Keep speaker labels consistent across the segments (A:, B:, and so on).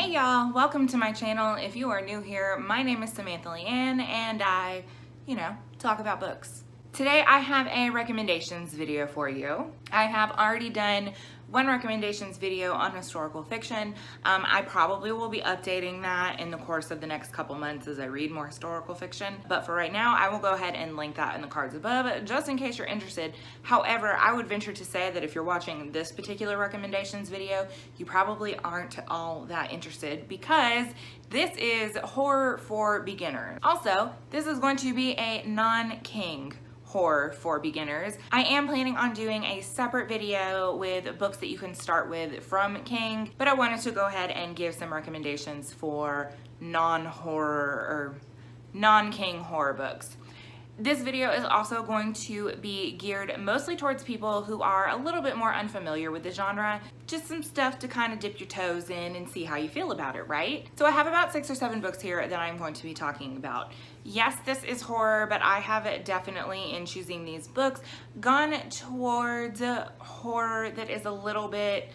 A: Hey y'all, welcome to my channel. If you are new here, my name is Samantha Leighanne and I, talk about books. Today I have a recommendations video for you. I have already done one recommendations video on historical fiction. I probably will be updating that in the course of the next couple months as I read more historical fiction. But for right now, I will go ahead and link that in the cards above, just in case you're interested. However, I would venture to say that if you're watching this particular recommendations video, you probably aren't all that interested because this is horror for beginners. Also, this is going to be a non-King horror for beginners. I am planning on doing a separate video with books that you can start with from King, but I wanted to go ahead and give some recommendations for non-horror or non-King horror books. This video is also going to be geared mostly towards people who are a little bit more unfamiliar with the genre. Just some stuff to kind of dip your toes in and see how you feel about it, right? So I have about 6 or 7 books here that I'm going to be talking about. Yes, this is horror, but I have definitely, in choosing these books, gone towards horror that is a little bit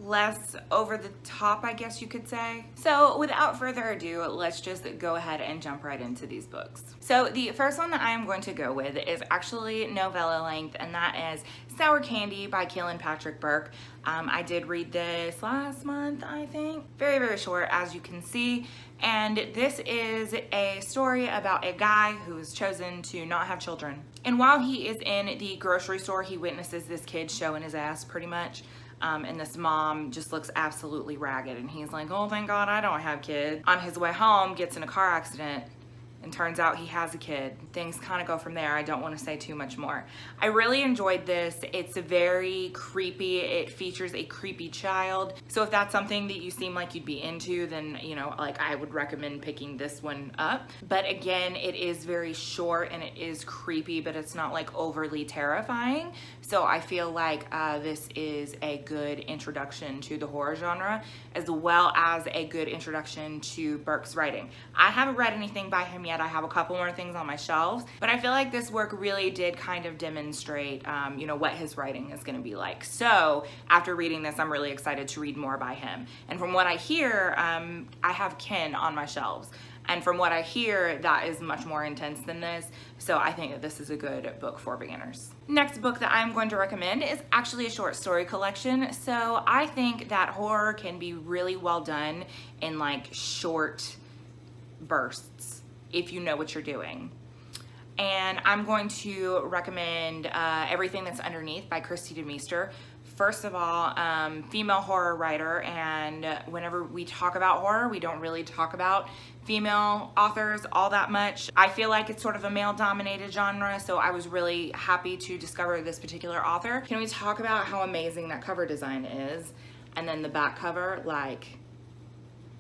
A: less over the top, I guess you could say. So without further ado, let's just go ahead and jump right into these books. So the first one that I am going to go with is actually novella length, and that is Sour Candy by Keelan Patrick Burke. I did read this last month, I think. Very, very short, as you can see. And this is a story about a guy who has chosen to not have children. And while he is in the grocery store, he witnesses this kid showing his ass pretty much. And this mom just looks absolutely ragged, and he's like, oh, thank God I don't have kids. On his way home, gets in a car accident, and turns out he has a kid. Things kind of go from there. I don't want to say too much more. I really enjoyed this. It's very creepy. It features a creepy child. So if that's something that you seem like you'd be into, then, I would recommend picking this one up. But again, it is very short and it is creepy, but it's not like overly terrifying. So I feel like this is a good introduction to the horror genre, as well as a good introduction to Burke's writing. I haven't read anything by him yet. I have a couple more things on my shelves, but I feel like this work really did kind of demonstrate, what his writing is going to be like. So after reading this, I'm really excited to read more by him. And from what I hear, I have Ken on my shelves. And from what I hear, that is much more intense than this. So I think that this is a good book for beginners. Next book that I'm going to recommend is actually a short story collection. So I think that horror can be really well done in like short bursts if you know what you're doing. And I'm going to recommend Everything That's Underneath by Christy DeMeester. First of all, female horror writer, and whenever we talk about horror, we don't really talk about female authors all that much. I feel like it's sort of a male-dominated genre, so I was really happy to discover this particular author. Can we talk about how amazing that cover design is? And then the back cover,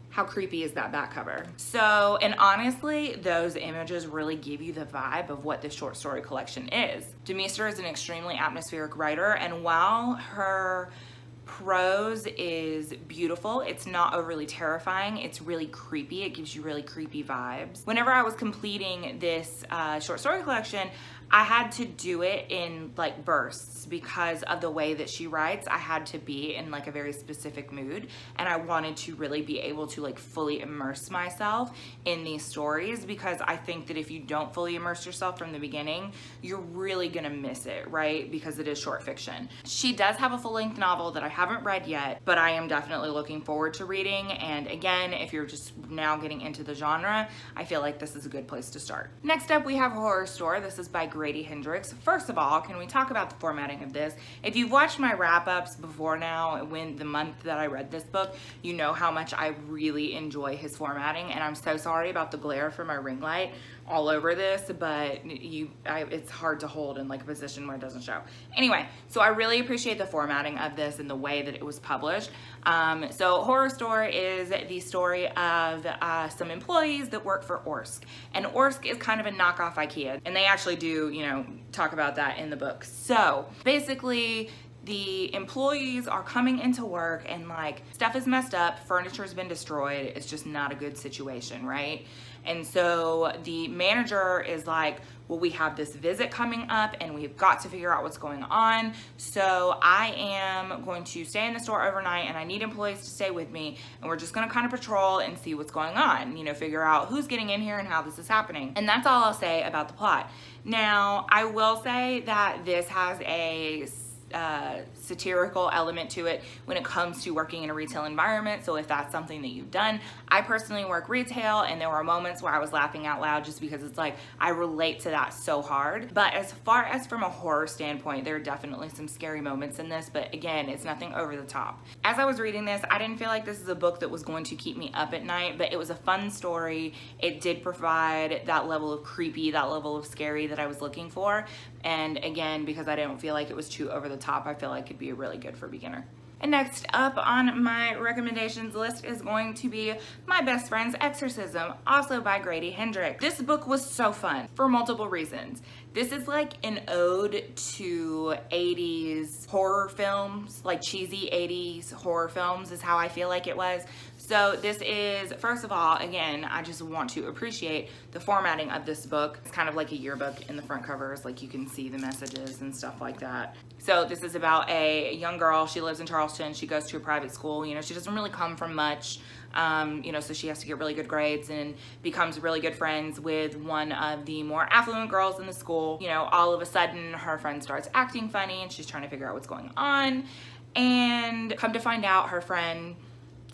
A: how creepy is that back cover? So, and honestly, those images really give you the vibe of what this short story collection is. DeMeester is an extremely atmospheric writer, and while her prose is beautiful, it's not overly terrifying, it's really creepy. It gives you really creepy vibes. Whenever I was completing this short story collection, I had to do it in like bursts because of the way that she writes. I had to be in like a very specific mood, and I wanted to really be able to like fully immerse myself in these stories, because I think that if you don't fully immerse yourself from the beginning, you're really gonna miss it, right? Because it is short fiction. She does have a full-length novel that I haven't read yet, but I am definitely looking forward to reading. And again, if you're just now getting into the genre, I feel like this is a good place to start. Next up, we have Horror Store. This is by Grady Hendrix. First of all, can we talk about the formatting of this? If you've watched my wrap-ups before now, when the month that I read this book, you know how much I really enjoy his formatting, and I'm so sorry about the glare from my ring light all over this, but it's hard to hold in like a position where it doesn't show. Anyway, so I really appreciate the formatting of this and the way that it was published. So Horror Store is the story of some employees that work for Orsk, and Orsk is kind of a knockoff IKEA, and they actually do, talk about that in the book. So basically, the employees are coming into work and like stuff is messed up, furniture's been destroyed, it's just not a good situation, right? And so the manager is like, well, we have this visit coming up and we've got to figure out what's going on. So I am going to stay in the store overnight and I need employees to stay with me. And we're just gonna kind of patrol and see what's going on, you know, figure out who's getting in here and how this is happening. And that's all I'll say about the plot. Now, I will say that this has a satirical element to it when it comes to working in a retail environment. So if that's something that you've done, I personally work retail and there were moments where I was laughing out loud just because it's like I relate to that so hard. But as far as from a horror standpoint, there are definitely some scary moments in this, but again, it's nothing over the top. As I was reading this, I didn't feel like this is a book that was going to keep me up at night, but it was a fun story. It did provide that level of creepy, that level of scary that I was looking for. And again, because I didn't feel like it was too over the top, I feel like it'd be really good for a beginner. And next up on my recommendations list is going to be My Best Friend's Exorcism, also by Grady Hendrix. This book was so fun for multiple reasons. This is like an ode to 80s horror films, like cheesy 80s horror films is how I feel like it was. So this is, first of all, again, I just want to appreciate the formatting of this book. It's kind of like a yearbook in the front covers, like you can see the messages and stuff like that. So this is about a young girl. She lives in Charleston. She goes to a private school. You know, she doesn't really come from much, you know, so she has to get really good grades and becomes really good friends with one of the more affluent girls in the school. You know, all of a sudden her friend starts acting funny and she's trying to figure out what's going on. And come to find out, her friend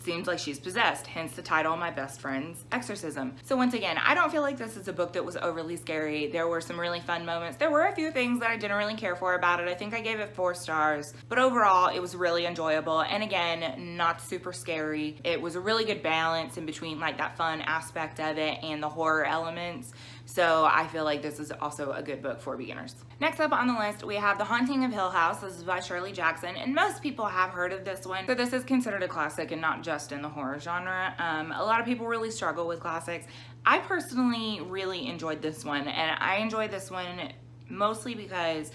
A: seems like she's possessed, hence the title, My Best Friend's Exorcism. So once again, I don't feel like this is a book that was overly scary. There were some really fun moments. There were a few things that I didn't really care for about it. I think I gave it 4 stars, but overall it was really enjoyable. And again, not super scary. It was a really good balance in between like that fun aspect of it and the horror elements. So I feel like this is also a good book for beginners. Next up on the list, we have The Haunting of Hill House. This is by Shirley Jackson, and most people have heard of this one. So this is considered a classic and not just in the horror genre. A lot of people really struggle with classics. I personally really enjoyed this one, and I enjoyed this one mostly because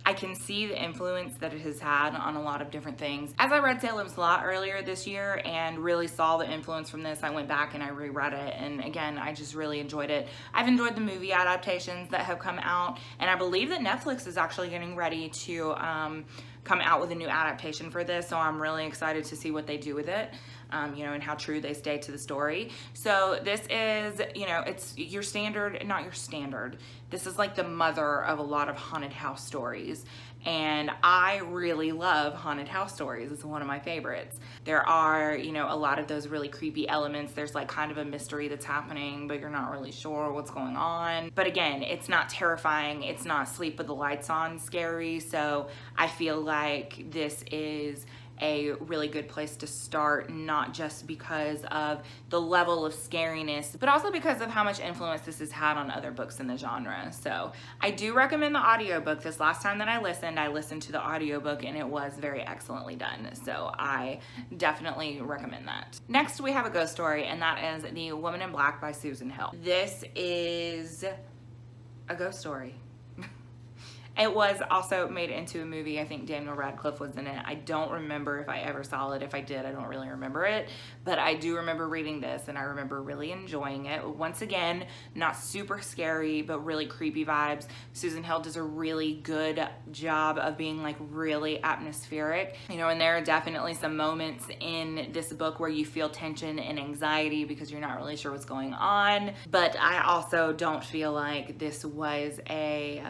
A: I can see the influence that it has had on a lot of different things. As I read Salem's Lot earlier this year and really saw the influence from this, I went back and I reread it, and again, I just really enjoyed it. I've enjoyed the movie adaptations that have come out, and I believe that Netflix is actually getting ready to come out with a new adaptation for this, so I'm really excited to see what they do with it. You know, and how true they stay to the story. So this is, you know, it's your standard, not your standard. This is like the mother of a lot of haunted house stories. And I really love haunted house stories. It's one of my favorites. There are, you know, a lot of those really creepy elements. There's like kind of a mystery that's happening, but you're not really sure what's going on. But again, it's not terrifying. It's not sleep with the lights on scary. So I feel like this is a really good place to start, not just because of the level of scariness, but also because of how much influence this has had on other books in the genre. So I do recommend the audiobook. This last time that I listened to the audiobook and it was very excellently done. So I definitely recommend that. Next, we have a ghost story, and that is The Woman in Black by Susan Hill. This is a ghost story. It was also made into a movie. I think Daniel Radcliffe was in it. I don't remember if I ever saw it. If I did, I don't really remember it. But I do remember reading this, and I remember really enjoying it. Once again, not super scary, but really creepy vibes. Susan Hill does a really good job of being like really atmospheric. You know, and there are definitely some moments in this book where you feel tension and anxiety because you're not really sure what's going on. But I also don't feel like this was a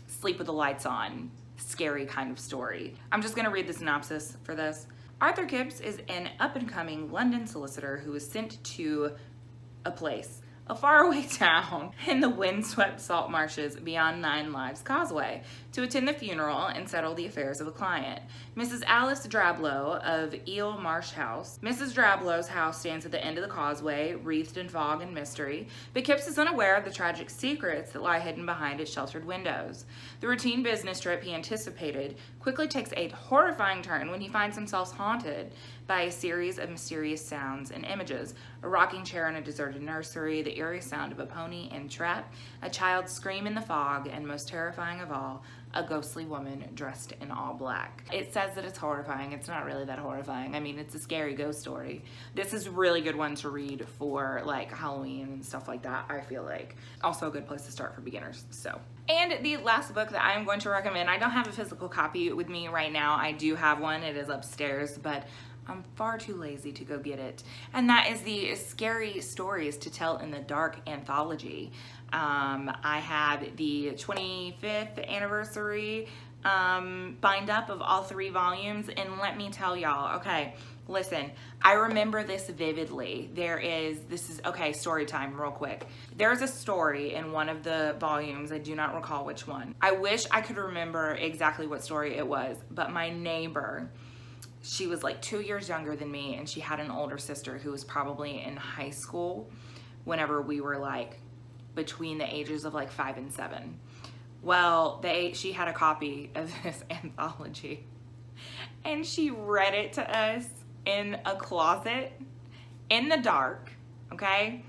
A: sleep with the lights on, scary kind of story. I'm just gonna read the synopsis for this. Arthur Gibbs is an up-and-coming London solicitor who is sent to a place, a faraway town in the windswept salt marshes beyond Nine Lives Causeway, to attend the funeral and settle the affairs of a client, Mrs. Alice Drablow of Eel Marsh House. Mrs. Drablow's house stands at the end of the causeway, wreathed in fog and mystery, but Kipps is unaware of the tragic secrets that lie hidden behind its sheltered windows. The routine business trip he anticipated quickly takes a horrifying turn when he finds himself haunted by a series of mysterious sounds and images: a rocking chair in a deserted nursery, the eerie sound of a pony in trap, a child's scream in the fog, and most terrifying of all, a ghostly woman dressed in all black. It says that it's horrifying. It's not really that horrifying. I mean, it's a scary ghost story. This is a really good one to read for like Halloween and stuff like that, I feel like. Also a good place to start for beginners, so. And the last book that I'm going to recommend, I don't have a physical copy with me right now. I do have one, it is upstairs, but I'm far too lazy to go get it. And that is the Scary Stories to Tell in the Dark anthology. I have the 25th anniversary bind up of all 3 volumes, and let me tell y'all, okay, listen, I remember this vividly. Okay, story time real quick. There's a story in one of the volumes, I do not recall which one. I wish I could remember exactly what story it was, but my neighbor, she was like 2 years younger than me, and she had an older sister who was probably in high school whenever we were like between the ages of like 5 and 7. Well, she had a copy of this anthology, and she read it to us in a closet in the dark, okay?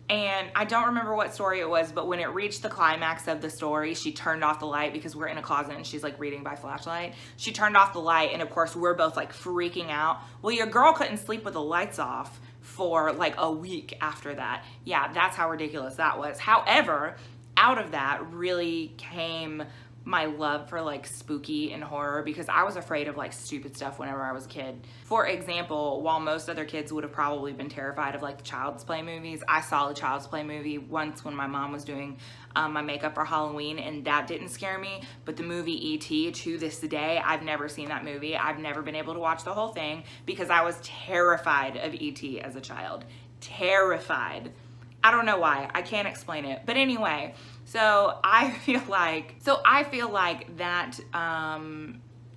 A: And I don't remember what story it was, but when it reached the climax of the story, she turned off the light because we're in a closet and she's like reading by flashlight. She turned off the light, and of course we're both like freaking out. Well, your girl couldn't sleep with the lights off for like a week after that. Yeah, that's how ridiculous that was. However, out of that really came my love for like spooky and horror, because I was afraid of like stupid stuff whenever I was a kid. For example, while most other kids would have probably been terrified of like the Child's Play movies, I saw the Child's Play movie once when my mom was doing my makeup for Halloween, and that didn't scare me. But the movie E.T., to this day, I've never seen that movie. I've never been able to watch the whole thing because I was terrified of E.T. as a child. Terrified. I don't know why. I can't explain it. But anyway, so I feel like that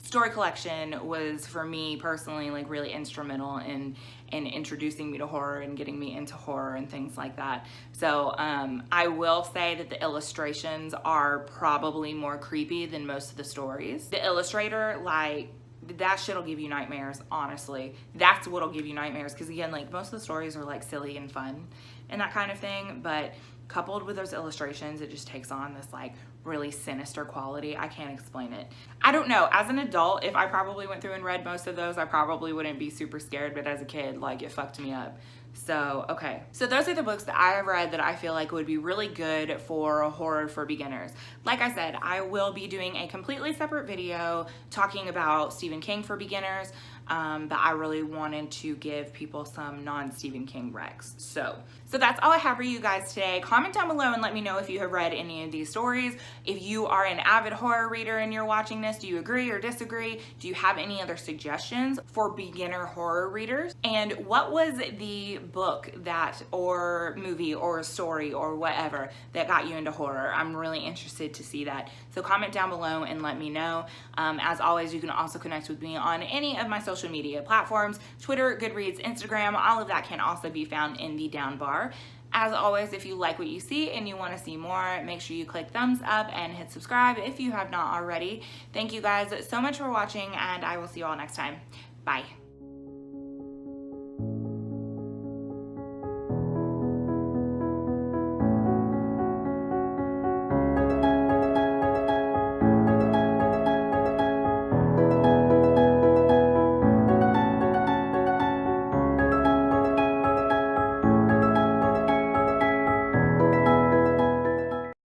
A: story collection was, for me personally, like really instrumental in introducing me to horror and getting me into horror and things like that. So I will say that the illustrations are probably more creepy than most of the stories. The illustrator, like, that shit'll give you nightmares, honestly. That's what'll give you nightmares, because again, like, most of the stories are like silly and fun and that kind of thing, but coupled with those illustrations, it just takes on this like really sinister quality. I can't explain it. I don't know, as an adult, if I probably went through and read most of those, I probably wouldn't be super scared, but as a kid, like, it fucked me up. So, okay. So those are the books that I have read that I feel like would be really good for horror for beginners. Like I said, I will be doing a completely separate video talking about Stephen King for beginners, but I really wanted to give people some non-Stephen King recs. So that's all I have for you guys today. Comment down below and let me know if you have read any of these stories. If you are an avid horror reader and you're watching this, do you agree or disagree? Do you have any other suggestions for beginner horror readers? And what was the book that, or movie or story or whatever, that got you into horror? I'm really interested to see that. So comment down below and let me know. As always, you can also connect with me on any of my social media platforms, Twitter, Goodreads, Instagram, all of that can also be found in the down bar. As always, if you like what you see and you want to see more, make sure you click thumbs up and hit subscribe if you have not already. Thank you guys so much for watching, and I will see you all next time. Bye.